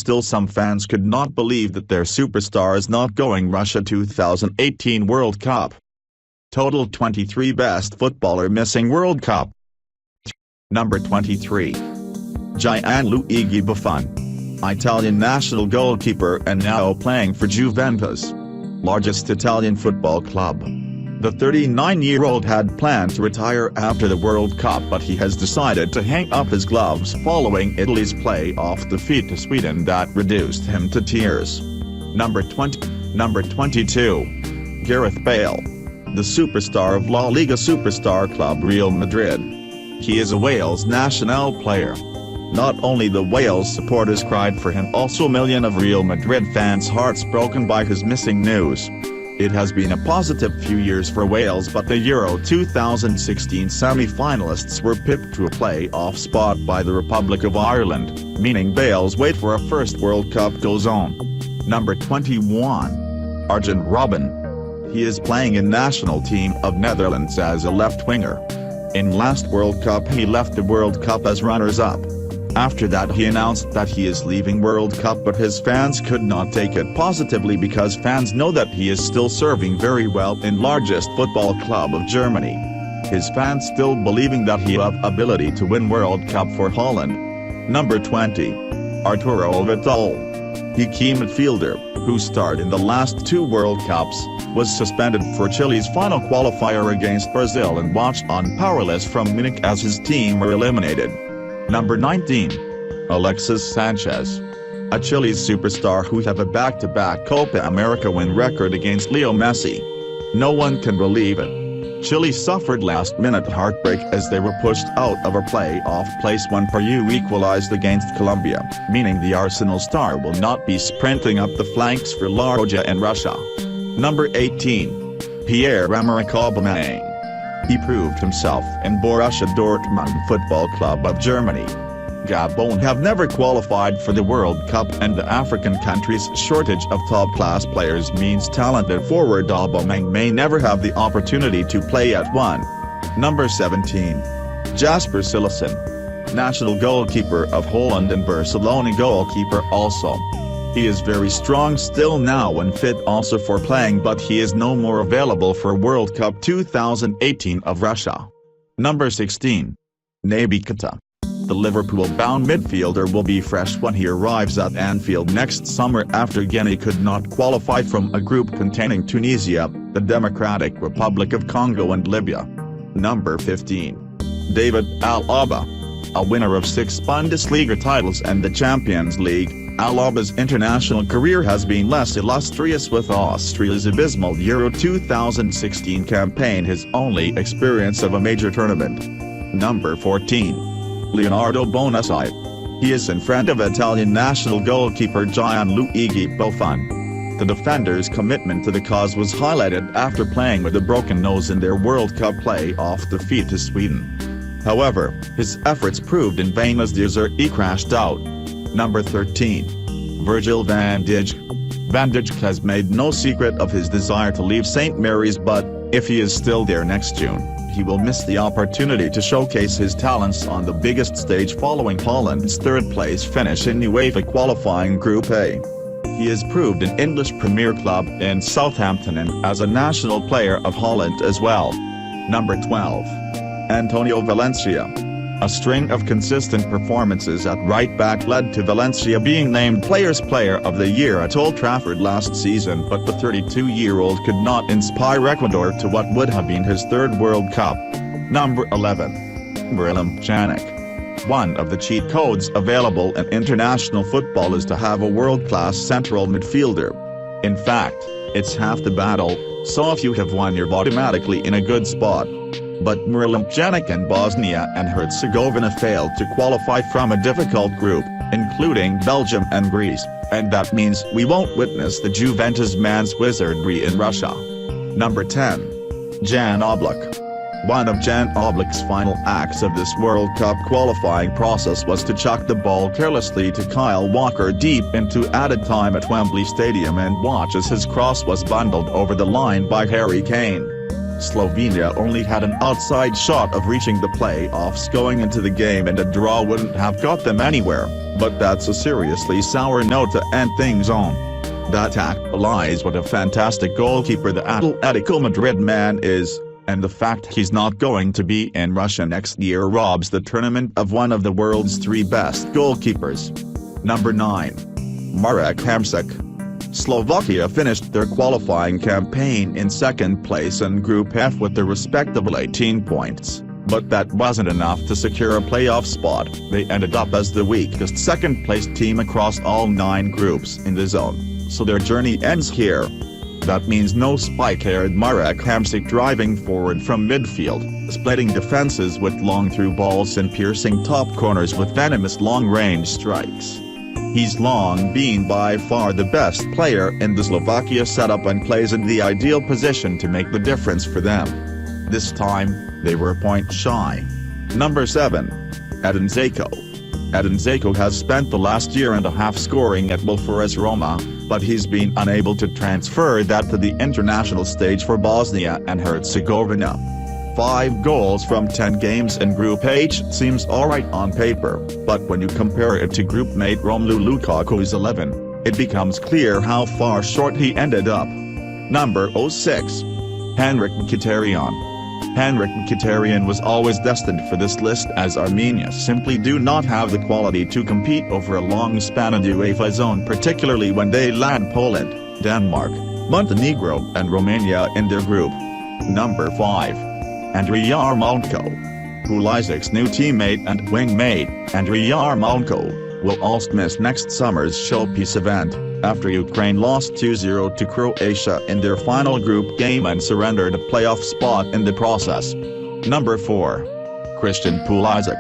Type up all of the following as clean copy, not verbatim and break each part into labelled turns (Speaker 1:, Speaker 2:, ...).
Speaker 1: still some fans could not believe that their superstar is not going Russia 2018 World Cup. Total 23 best footballer missing World Cup. Number 23. Gianluigi Buffon. Italian national goalkeeper and now playing for Juventus, largest Italian football club. The 39-year-old had planned to retire after the World Cup, but he has decided to hang up his gloves following Italy's play-off defeat to Sweden that reduced him to tears. Number 22. Gareth Bale. The superstar of La Liga superstar club Real Madrid. He is a Wales national player. Not only the Wales supporters cried for him, also a million of Real Madrid fans' hearts broken by his missing news. It has been a positive few years for Wales, but the Euro 2016 semi-finalists were pipped to a play-off spot by the Republic of Ireland, meaning Bale's wait for a first World Cup goes on. Number 21. Arjen Robben. He is playing in national team of Netherlands as a left winger. In last World Cup he left the World Cup as runners-up. After that he announced that he is leaving World Cup, but his fans could not take it positively because fans know that he is still serving very well in largest football club of Germany. His fans still believing that he have ability to win World Cup for Holland. Number 20. Arturo Vidal. The key midfielder, who starred in the last two World Cups, was suspended for Chile's final qualifier against Brazil and watched on powerless from Munich as his team were eliminated. Number 19. Alexis Sanchez. A Chile's superstar who have a back-to-back Copa America win record against Leo Messi. No one can believe it. Chile suffered last-minute heartbreak as they were pushed out of a play-off place when Peru equalized against Colombia, meaning the Arsenal star will not be sprinting up the flanks for La Roja and Russia. Number 18. Pierre-Emerick Aubameyang. He proved himself in Borussia Dortmund Football Club of Germany. Gabon have never qualified for the World Cup, and the African country's shortage of top-class players means talented forward Aubameyang may never have the opportunity to play at one. Number 17. Jasper Cillessen. National goalkeeper of Holland and Barcelona goalkeeper also. He is very strong still now and fit also for playing, but he is no more available for World Cup 2018 of Russia. Number 16. Naby Keita. The Liverpool-bound midfielder will be fresh when he arrives at Anfield next summer after Guinea could not qualify from a group containing Tunisia, the Democratic Republic of Congo and Libya. Number 15. David Alaba. A winner of 6 Bundesliga titles and the Champions League, Alaba's international career has been less illustrious, with Austria's abysmal Euro 2016 campaign his only experience of a major tournament. Number 14. Leonardo Bonucci. He is in front of Italian national goalkeeper Gianluigi Buffon. The defender's commitment to the cause was highlighted after playing with a broken nose in their World Cup play-off defeat to Sweden. However, his efforts proved in vain as the Azzurri crashed out. Number 13. Virgil van Dijk. Van Dijk has made no secret of his desire to leave St. Mary's, but, if he is still there next June, he will miss the opportunity to showcase his talents on the biggest stage following Holland's third-place finish in UEFA qualifying Group A. He has proved an English Premier club in Southampton and as a national player of Holland as well. Number 12. Antonio Valencia. A string of consistent performances at right-back led to Valencia being named Players' Player of the Year at Old Trafford last season, but the 32-year-old could not inspire Ecuador to what would have been his third World Cup. Number 11. Miralem Pjanic. One of the cheat codes available in international football is to have a world-class central midfielder. In fact, it's half the battle, so if you have one you're automatically in a good spot. But Miralem Pjanic and Bosnia and Herzegovina failed to qualify from a difficult group, including Belgium and Greece, and that means we won't witness the Juventus man's wizardry in Russia. Number 10. Jan Oblak. One of Jan Oblak's final acts of this World Cup qualifying process was to chuck the ball carelessly to Kyle Walker deep into added time at Wembley Stadium and watch as his cross was bundled over the line by Harry Kane. Slovenia only had an outside shot of reaching the playoffs going into the game, and a draw wouldn't have got them anywhere, but that's a seriously sour note to end things on. That lies what a fantastic goalkeeper the Atletico Madrid man is, and the fact he's not going to be in Russia next year robs the tournament of one of the world's 3 best goalkeepers. Number 9. Marek Hamsik. Slovakia finished their qualifying campaign in 2nd place in Group F with a respectable 18 points, but that wasn't enough to secure a playoff spot. They ended up as the weakest 2nd-place team across all 9 groups in the zone, so their journey ends here. That means no spike-haired Marek Hamsik driving forward from midfield, splitting defenses with long through balls and piercing top corners with venomous long-range strikes. He's long been by far the best player in the Slovakia setup and plays in the ideal position to make the difference for them. This time, they were a point shy. Number 7. Edin Dzeko. Edin Dzeko has spent the last year and a half scoring at will for AS Roma, but he's been unable to transfer that to the international stage for Bosnia and Herzegovina. 5 goals from 10 games in Group H seems alright on paper, but when you compare it to group mate Romelu Lukaku's 11, it becomes clear how far short he ended up. Number 06. Henrikh Mkhitaryan. Henrikh Mkhitaryan was always destined for this list, as Armenia simply do not have the quality to compete over a long span in the UEFA zone, particularly when they land Poland, Denmark, Montenegro and Romania in their group. Number 5. Yarmolenko. Pulisic's new teammate and wingmate, Yarmolenko, will also miss next summer's showpiece event, after Ukraine lost 2-0 to Croatia in their final group game and surrendered a playoff spot in the process. Number 4. Christian Pulisic.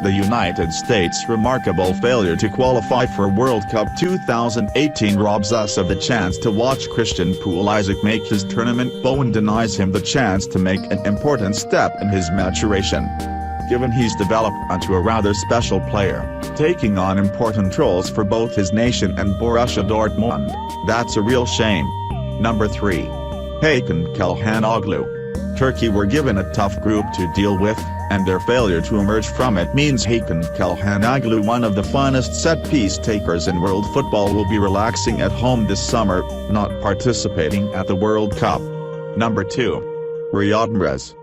Speaker 1: The United States' remarkable failure to qualify for World Cup 2018 robs us of the chance to watch Christian Pulisic make his tournament bow and denies him the chance to make an important step in his maturation. Given he's developed into a rather special player, taking on important roles for both his nation and Borussia Dortmund, that's a real shame. Number 3. Hakan Çalhanoğlu. Turkey were given a tough group to deal with, and their failure to emerge from it means Hakan Çalhanoğlu, one of the finest set-piece takers in world football, will be relaxing at home this summer, not participating at the World Cup. Number 2. Riyad Mahrez.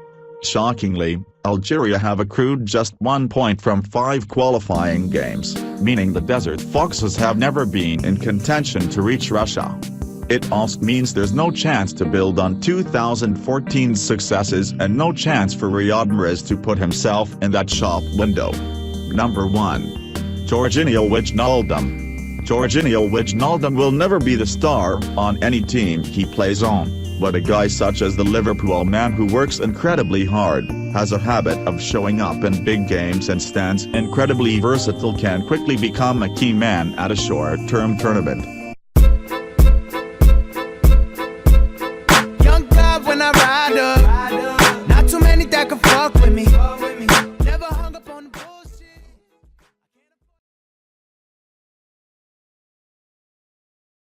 Speaker 1: Shockingly, Algeria have accrued just 1 point from 5 qualifying games, meaning the Desert Foxes have never been in contention to reach Russia. It also means there's no chance to build on 2014's successes and no chance for Riyad Mahrez to put himself in that shop window. Number 1. Georginio Wijnaldum. Georginio Wijnaldum will never be the star on any team he plays on, but a guy such as the Liverpool man who works incredibly hard, has a habit of showing up in big games and stands incredibly versatile, can quickly become a key man at a short-term tournament.
Speaker 2: Young God when I ride up.